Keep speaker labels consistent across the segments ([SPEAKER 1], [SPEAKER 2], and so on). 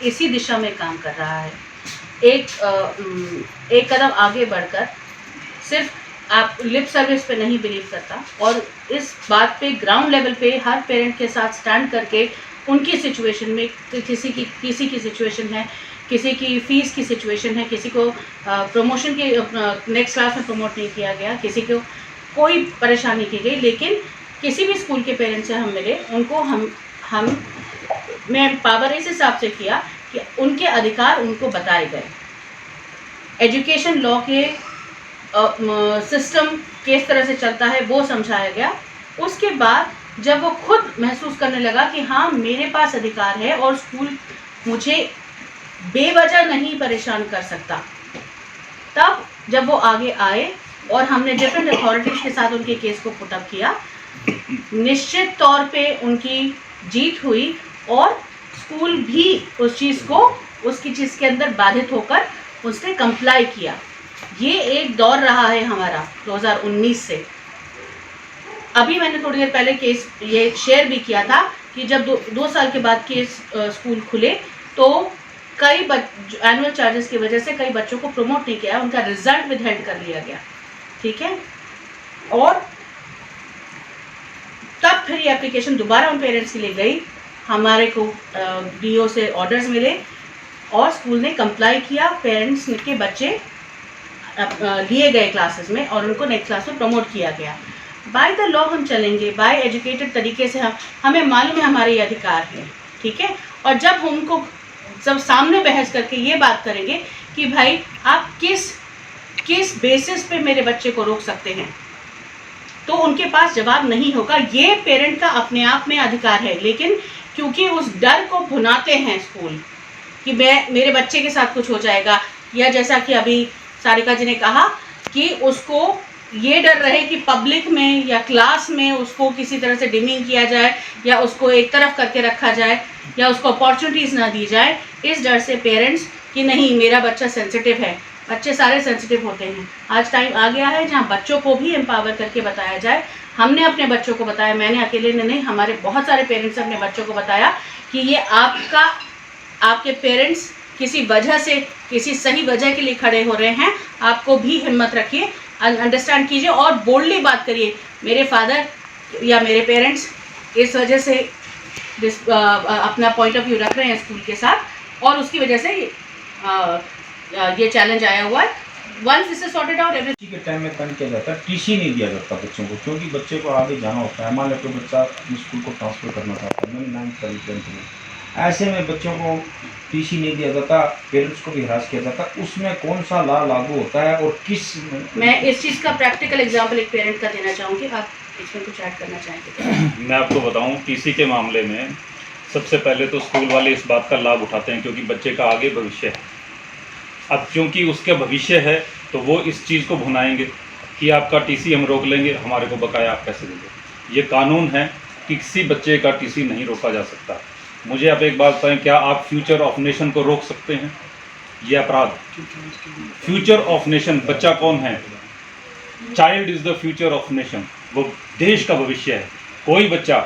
[SPEAKER 1] इसी दिशा में काम कर रहा है। एक कदम आगे बढ़कर सिर्फ आप लिप सर्विस पे नहीं बिलीव करता और इस बात पे ग्राउंड लेवल पे हर पेरेंट के साथ स्टैंड करके उनकी सिचुएशन में, किसी की सिचुएशन है, किसी की फ़ीस की सिचुएशन है, किसी को प्रमोशन के नेक्स्ट क्लास में प्रमोट नहीं किया गया, किसी को कोई परेशानी की गई, लेकिन किसी भी स्कूल के पेरेंट्स से हम मिले, उनको मैं एम्पावर इस हिसाब से किया कि उनके अधिकार उनको बताए गए। एजुकेशन लॉ के सिस्टम किस तरह से चलता है वो समझाया गया। उसके बाद जब वो खुद महसूस करने लगा कि हाँ मेरे पास अधिकार है और स्कूल मुझे बेवजह नहीं परेशान कर सकता, तब जब वो आगे आए और हमने डिफरेंट अथॉरिटीज़ के साथ उनके केस को पुटअप किया, निश्चित तौर पे उनकी जीत हुई और स्कूल भी उस चीज़ को उसकी चीज़ के अंदर बाधित होकर उसने कंप्लाई किया। ये एक दौर रहा है हमारा 2019 से। अभी मैंने थोड़ी देर पहले केस ये शेयर भी किया था कि जब दो साल के बाद केस स्कूल खुले तो कई एनुअल चार्जेस की वजह से कई बच्चों को प्रमोट नहीं किया, उनका रिजल्ट विदहेल्ड कर लिया गया, ठीक है। और तब फिर ये एप्लीकेशन दोबारा उन पेरेंट्स के लिए गई, हमारे को डीओ से ऑर्डर्स मिले और स्कूल ने कंप्लाई किया, पेरेंट्स के बच्चे लिए गए क्लासेस में और उनको नेक्स्ट क्लास में प्रमोट किया गया। बाय द लॉ हम चलेंगे, बाय एजुकेटेड तरीके से हमें मालूम है हमारे ये अधिकार है, ठीक है। और जब सामने बहस करके ये बात करेंगे कि भाई आप किस बेसिस पे मेरे बच्चे को रोक सकते हैं, तो उनके पास जवाब नहीं होगा। ये पेरेंट का अपने आप में अधिकार है, लेकिन क्योंकि उस डर को भुनाते हैं स्कूल कि मेरे बच्चे के साथ कुछ हो जाएगा, या जैसा कि अभी सारिका जी ने कहा कि उसको ये डर रहे कि पब्लिक में या क्लास में उसको किसी तरह से डिमिंग किया जाए या उसको एक तरफ करके रखा जाए या उसको अपॉर्चुनिटीज़ ना दी जाए, इस डर से पेरेंट्स कि नहीं मेरा बच्चा सेंसिटिव है। बच्चे सारे सेंसिटिव होते हैं। आज टाइम आ गया है जहाँ बच्चों को भी एम्पावर करके बताया जाए। हमने अपने बच्चों को बताया, मैंने अकेले ने नहीं, हमारे बहुत सारे पेरेंट्स ने अपने बच्चों को बताया कि ये आपके पेरेंट्स किसी वजह से, किसी सही वजह के लिए खड़े हो रहे हैं। आपको भी हिम्मत रखिए, अंडरस्टैंड कीजिए और बोल्डली बात करिए। मेरे फादर या मेरे पेरेंट्स इस वजह से अपना पॉइंट ऑफ व्यू रख रहे हैं स्कूल के साथ और उसकी वजह से ये चैलेंज आया हुआ है। Once this is sorted out everything
[SPEAKER 2] के टाइम में काम किया जाता है, टीसी नहीं दिया जाता बच्चों को, क्योंकि बच्चे को आगे जाना होता है। मान लो कोई बच्चा अपने स्कूल को ट्रांसफ़र करना चाहता है, मैंने 9th 10th में, ऐसे में बच्चों को टीसी नहीं दिया जाता, पेरेंट्स को भी हरास किया जाता। उसमें कौन सा लॉ लागू होता है और किस?
[SPEAKER 1] मैं इस चीज़ का प्रैक्टिकल एग्जाम्पल एक पेरेंट का देना चाहूँगी, आप इसमें कुछ ऐड करना चाहेंगे?
[SPEAKER 3] मैं आपको बताऊं, टीसी के मामले में सबसे पहले तो स्कूल वाले इस बात का लाभ उठाते हैं क्योंकि बच्चे का आगे भविष्य है। अब क्योंकि उसका भविष्य है तो वो इस चीज़ को भुनाएंगे कि आपका टीसी हम रोक लेंगे, हमारे को बकाया आप कैसे देंगे। ये कानून है कि किसी बच्चे का टीसी नहीं रोका जा सकता। मुझे आप एक बात बताएं, क्या आप फ्यूचर ऑफ नेशन को रोक सकते हैं? ये अपराध। फ्यूचर ऑफ नेशन, बच्चा कौन है? Child is the future of nation, वो देश का भविष्य है। कोई बच्चा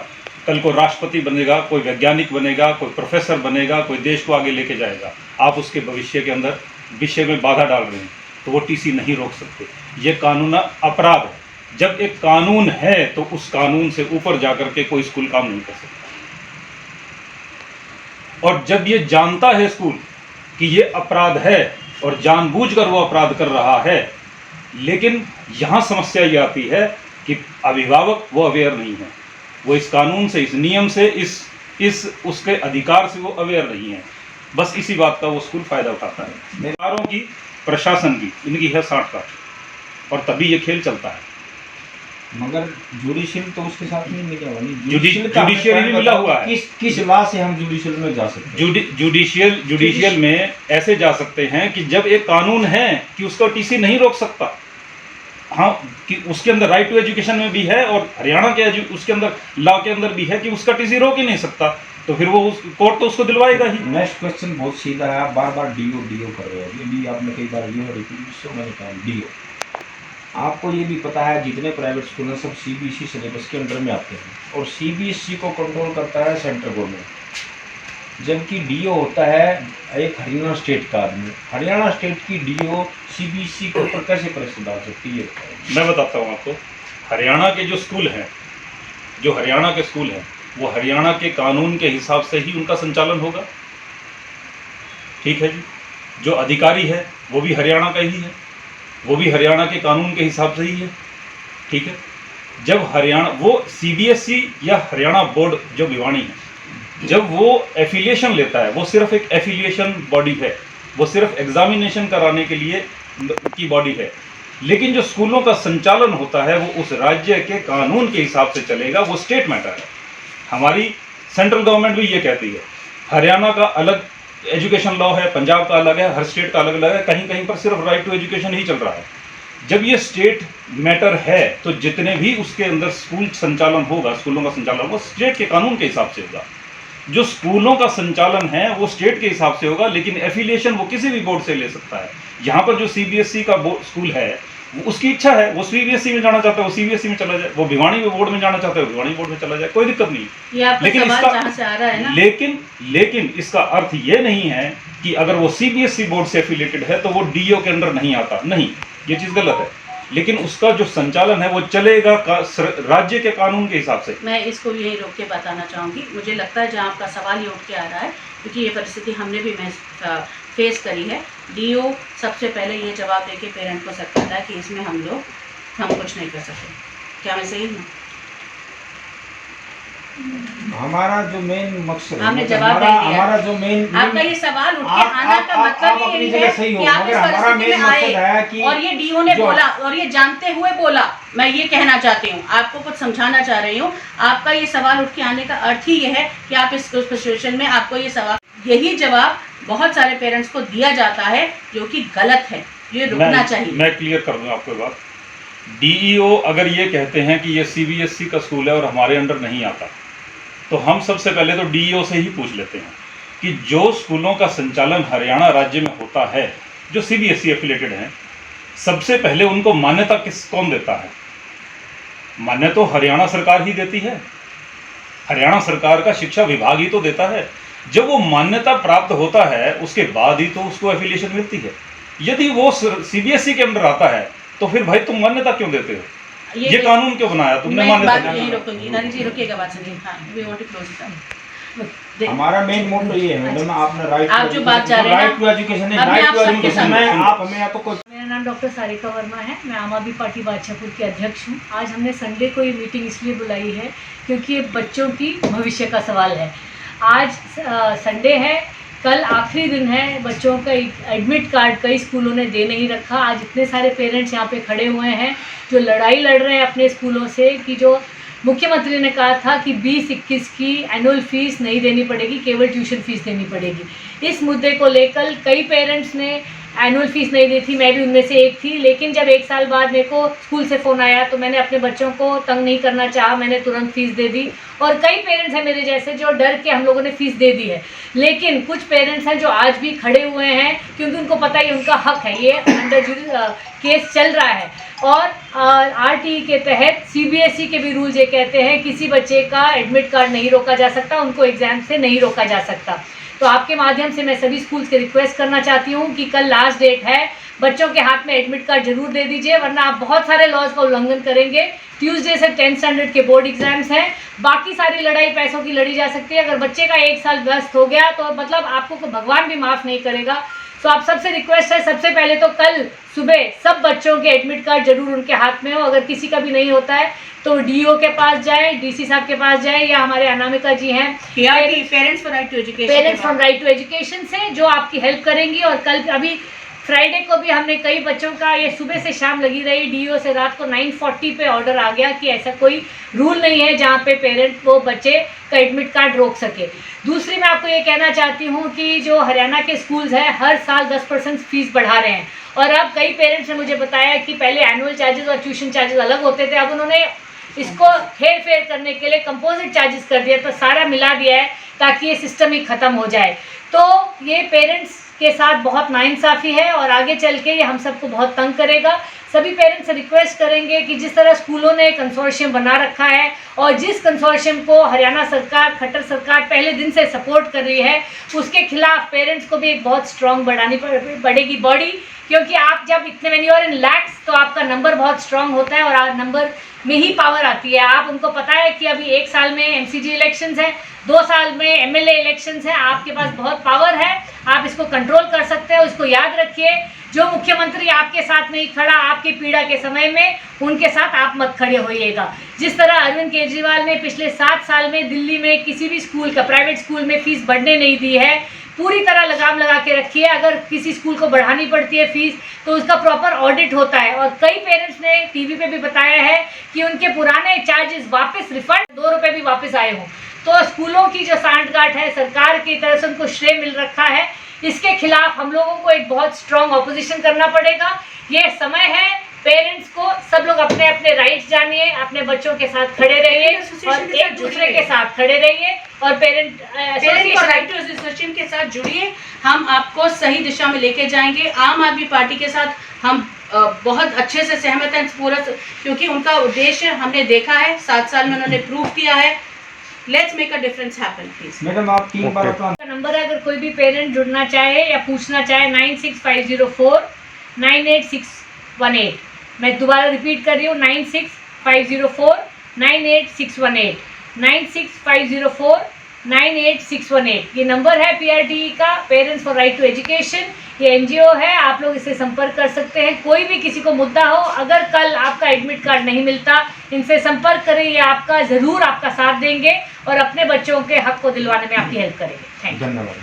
[SPEAKER 3] कल को राष्ट्रपति बनेगा, कोई वैज्ञानिक बनेगा, कोई प्रोफेसर बनेगा, कोई देश को आगे लेके जाएगा। आप उसके भविष्य के अंदर विषय में बाधा डाल रहे हैं तो वो टीसी नहीं रोक सकते। ये कानून अपराध है। जब एक कानून है तो उस कानून से ऊपर जाकर के कोई स्कूल काम नहीं कर सकता। और जब ये जानता है स्कूल कि ये अपराध है और जानबूझकर वो अपराध कर रहा है, लेकिन यहाँ समस्या ये आती है कि अभिभावक वो अवेयर नहीं है, वो इस कानून से, इस नियम से, इस उसके अधिकार से वो अवेयर नहीं है। बस इसी बात का वो स्कूल फ़ायदा उठाता है। सरकारों की, प्रशासन की, इनकी है साठ और तभी ये खेल चलता है।
[SPEAKER 2] मगर जुडिशियल तो उसके साथ नहीं मिला हुआ।
[SPEAKER 3] जुडिशियल भी मिला हुआ है।
[SPEAKER 2] किस लॉ से हम जुडिशियल में जा सकते हैं?
[SPEAKER 3] जुडिशियल में ऐसे जा सकते हैं कि जब एक कानून है कि उसका टीसी नहीं रोक सकता, हाँ, कि उसके अंदर राइट टू एजुकेशन में भी है और हरियाणा के उसके अंदर लॉ के अंदर भी है कि उसका टीसी रोक ही नहीं सकता, तो फिर वो कोर्ट तो उसको दिलवाएगा ही।
[SPEAKER 2] नेक्स्ट क्वेश्चन बहुत सीधा है, आप बार बार डीओ कर रहे हैं। डी आपने कई बार मैंने कहा डीओ। आपको ये भी पता है जितने प्राइवेट स्कूल हैं सब सीबीएसई सिलेबस के अंडर में आते हैं और सीबीएसई को कंट्रोल करता है सेंट्रल गवर्नमेंट। जबकि डीओ होता है एक हरियाणा स्टेट का आदमी। हरियाणा स्टेट की डीओ सीबीएसई के ऊपर कैसे प्रेशर डाल सकती है?
[SPEAKER 3] मैं बताता हूँ आपको। हरियाणा के जो स्कूल हैं, जो हरियाणा के स्कूल हैं, वो हरियाणा के कानून के हिसाब से ही उनका संचालन होगा। ठीक है जी। जो अधिकारी है वो भी हरियाणा का ही है, वो भी हरियाणा के कानून के हिसाब से ही है। ठीक है। जब हरियाणा वो सीबीएसई या हरियाणा बोर्ड जो भिवानी है, जब वो एफिलिएशन लेता है, वो सिर्फ एक एफिलिएशन बॉडी है, वो सिर्फ एग्जामिनेशन कराने के लिए की बॉडी है। लेकिन जो स्कूलों का संचालन होता है वो उस राज्य के कानून के हिसाब से चलेगा, वो स्टेट मैटर है। हमारी सेंट्रल गवर्नमेंट भी ये कहती है। हरियाणा का अलग एजुकेशन लॉ है, पंजाब का अलग है, हर स्टेट का अलग अलग है, कहीं कहीं पर सिर्फ राइट टू एजुकेशन ही चल रहा है। जब ये स्टेट मैटर है तो जितने भी उसके अंदर स्कूल संचालन होगा, स्कूलों का संचालन वो स्टेट के कानून के हिसाब से होगा। जो स्कूलों का संचालन है वो स्टेट के हिसाब से होगा, लेकिन एफिलिएशन वो किसी भी बोर्ड से ले सकता है। यहाँ पर जो सीबीएसई का स्कूल है, वो उसकी इच्छा है, वो सीबीएसई में जाना चाहता है वो सीबीएसई में चला जाए, वो भिवानी बोर्ड में जाना चाहता है वो भिवानी बोर्ड में चला जाए, कोई दिक्कत नहीं।
[SPEAKER 1] ये आपका
[SPEAKER 3] लेकिन
[SPEAKER 1] सवाल
[SPEAKER 3] इसका
[SPEAKER 1] जहाँ से आ रहा है ना,
[SPEAKER 3] लेकिन इसका अर्थ ये नहीं है कि अगर वो सीबीएसई बोर्ड से एफिलिएटेड है तो वो डीओ के अंडर नहीं आता, नहीं, ये चीज़ गलत है। लेकिन उसका जो संचालन है वो चलेगा राज्य के कानून के हिसाब से।
[SPEAKER 1] मैं इसको यही रोक के बताना चाहूँगी। मुझे लगता है जहाँ आपका सवाल ये उठ के आ रहा है, क्योंकि ये परिस्थिति हमने भी फेस करी है। डीओ सबसे पहले ये जवाब देके पेरेंट को सकता है कि इसमें हम कुछ नहीं कर सकते। क्या मैं सही हूँ?
[SPEAKER 2] हमारा जो मेन मकसद
[SPEAKER 1] हमने जवाब दे दिया।
[SPEAKER 2] हमारा जो मेन
[SPEAKER 1] आपका ये सवाल उठ के आना का मतलब ये नहीं है कि आप इस परिस्थिति में आए और ये डीओ ने बोला और ये जानते हुए बोला। मैं ये कहना चाहती हूँ, आपको कुछ समझाना चाह रही हूँ। आपका ये सवाल उठ के आने का अर्थ ही ये है कि आप इस सिचुएशन में आपको ये सवाल, यही जवाब बहुत सारे पेरेंट्स को दिया जाता है जो कि गलत है। ये रुकना चाहिए।
[SPEAKER 3] मैं क्लियर कर दूँ आपको बात। डीईओ अगर ये कहते हैं कि ये सीबीएसई का स्कूल है और हमारे अंडर नहीं आता, तो हम सबसे पहले तो डीईओ से ही पूछ लेते हैं कि जो स्कूलों का संचालन हरियाणा राज्य में होता है, जो सीबीएसई एफिलिएटेड हैं, सबसे पहले उनको मान्यता कौन देता है? मान्यता तो हरियाणा सरकार ही देती है। हरियाणा सरकार का शिक्षा विभाग ही तो देता है। जब वो मान्यता प्राप्त होता है उसके बाद ही तो उसको एफिलिएशन मिलती है। यदि वो सीबीएसई के अंदर आता है तो फिर भाई तुम मान्यता क्यों देते हो? ये कानून क्यों बनाया तुमने? मान्यता
[SPEAKER 1] यही रोकूंगी। नानी जी रुकिएगा, बात सुनिए। हाँ, we want to close it.
[SPEAKER 2] हमारा मेन मोटो ये है मैडम, आपने राइट
[SPEAKER 1] आप जो बात चाह रहे हैं,
[SPEAKER 2] राइट टू एजुकेशन है, राइट टू एजुकेशन में आप हमें या तो कुछ।
[SPEAKER 4] मेरा नाम डॉक्टर सारिका वर्मा है, मैं आम आदमी पार्टी बादशाहपुर की अध्यक्ष हूँ। आज हमने संडे को ये मीटिंग इसलिए बुलाई है क्योंकि ये बच्चों की भविष्य का सवाल है। आज संडे है, कल आखिरी दिन है। बच्चों का एडमिट कार्ड कई स्कूलों ने दे नहीं रखा। आज इतने सारे पेरेंट्स यहाँ पे खड़े हुए हैं जो लड़ाई लड़ रहे हैं अपने स्कूलों से कि जो मुख्यमंत्री ने कहा था कि 20-21 की एनुअल फीस नहीं देनी पड़ेगी, केवल ट्यूशन फीस देनी पड़ेगी। इस मुद्दे को लेकर कई पेरेंट्स ने एनुअल फीस नहीं दी थी, मैं भी उनमें से एक थी। लेकिन जब 1 साल बाद मेरे को स्कूल से फ़ोन आया तो मैंने अपने बच्चों को तंग नहीं करना चाहा, मैंने तुरंत फ़ीस दे दी। और कई पेरेंट्स हैं मेरे जैसे जो डर के हम लोगों ने फ़ीस दे दी है। लेकिन कुछ पेरेंट्स हैं जो आज भी खड़े हुए हैं क्योंकि उनको पता है उनका हक है, ये अंडर केस चल रहा है। और आरटीई के तहत सीबीएसई के भी रूल्स ये कहते हैं किसी बच्चे का एडमिट कार्ड नहीं रोका जा सकता, उनको एग्ज़ाम से नहीं रोका जा सकता। तो आपके माध्यम से मैं सभी स्कूल्स से रिक्वेस्ट करना चाहती हूँ कि कल लास्ट डेट है, बच्चों के हाथ में एडमिट कार्ड जरूर दे दीजिए, वरना आप बहुत सारे लॉज का उल्लंघन करेंगे। ट्यूसडे से 10th स्टैंडर्ड के बोर्ड एग्जाम्स हैं, बाकी सारी लड़ाई पैसों की लड़ी जा सकती है। अगर बच्चे का 1 साल व्यस्त हो गया तो मतलब आपको भगवान भी माफ़ नहीं करेगा। तो आप सबसे रिक्वेस्ट है, सबसे पहले तो कल सुबह सब बच्चों के एडमिट कार्ड जरूर उनके हाथ में हो। अगर किसी का भी नहीं होता है तो डीओ के पास जाए, डीसी साहब के पास जाए, या हमारे अनामिका जी हैं
[SPEAKER 1] parents for right to education,
[SPEAKER 4] parents from right to education से, जो आपकी हेल्प करेंगी। और कल अभी फ्राइडे को भी हमने कई बच्चों का ये सुबह से शाम लगी रही, डीओ से रात को 9:40 पे ऑर्डर आ गया कि ऐसा कोई रूल नहीं है जहाँ पे पेरेंट वो बच्चे का एडमिट कार्ड रोक सके। दूसरी मैं आपको ये कहना चाहती हूँ कि जो हरियाणा के स्कूल्स हैं हर साल 10% फीस बढ़ा रहे हैं। और अब कई पेरेंट्स ने मुझे बताया कि पहले एनुअल चार्जेस और ट्यूशन चार्जेस अलग होते थे, अब उन्होंने इसको हेर फेर करने के लिए कंपोजिट चार्जेस कर दिया, तो सारा मिला दिया है ताकि ये सिस्टम ही ख़त्म हो जाए। तो ये पेरेंट्स के साथ बहुत नाइंसाफ़ी है और आगे चल के ये हम सबको बहुत तंग करेगा। सभी पेरेंट्स से रिक्वेस्ट करेंगे कि जिस तरह स्कूलों ने कंसोर्शियम बना रखा है और जिस कंसोर्शियम को हरियाणा सरकार, खट्टर सरकार पहले दिन से सपोर्ट कर रही है, उसके खिलाफ पेरेंट्स को भी एक बहुत स्ट्रांग बढ़ेगी बॉडी, क्योंकि आप जब इतने मैनी और इन लैक्स तो आपका नंबर बहुत स्ट्रांग होता है और नंबर में ही पावर आती है। आप उनको पता है कि अभी 1 साल में MCG इलेक्शंस हैं, 2 साल में MLA इलेक्शंस हैं, आपके पास बहुत पावर है, आप इसको कंट्रोल कर सकते हो। इसको याद रखिए, जो मुख्यमंत्री आपके साथ नहीं खड़ा आपकी पीड़ा के समय में, उनके साथ आप मत खड़े होइएगा। जिस तरह अरविंद केजरीवाल ने पिछले 7 साल में दिल्ली में किसी भी स्कूल का, प्राइवेट स्कूल में फीस बढ़ने नहीं दी है, पूरी तरह लगाम लगा के रखी है। अगर किसी स्कूल को बढ़ानी पड़ती है फीस तो उसका प्रॉपर ऑडिट होता है, और कई पेरेंट्स ने टीवी पे भी बताया है कि उनके पुराने चार्जेस वापस रिफंड 2 रुपये भी वापस आए हों। तो स्कूलों की जो सांठगांठ है, सरकार की तरफ से उनको श्रेय मिल रखा है, इसके खिलाफ हम लोगों को एक बहुत स्ट्रांग ऑपोजिशन करना पड़ेगा। ये समय है, पेरेंट्स को सब लोग अपने अपने राइट्स जानिए, अपने बच्चों के साथ खड़े रहिए और एक दूसरे के साथ खड़े रहिए और पेरेंट
[SPEAKER 1] राइट टू एसोसिएशन के साथ जुड़िए। हम आपको सही दिशा में लेके जाएंगे। आम आदमी पार्टी के साथ हम बहुत अच्छे से सहमत हैं पूरा, क्योंकि उनका उद्देश्य हमने देखा है, 7 साल में उन्होंने प्रूव किया है। Let's make a difference happen please.
[SPEAKER 2] Madam आप 3 बार अपना
[SPEAKER 4] नंबर है, अगर कोई भी पेरेंट जुड़ना चाहे या पूछना चाहे 9650498618। मैं दोबारा रिपीट कर रही हूँ, 9650498618, 9650498618। ये नंबर है PRTE का, parents for right to education. ये NGO है, आप लोग इससे संपर्क कर सकते हैं। कोई भी किसी को मुद्दा हो, अगर कल आपका एडमिट कार्ड नहीं मिलता, इनसे संपर्क करें, ये आपका ज़रूर आपका साथ देंगे और अपने बच्चों के हक को दिलवाने में आपकी हेल्प करेंगे। Thank you.
[SPEAKER 2] धन्यवाद।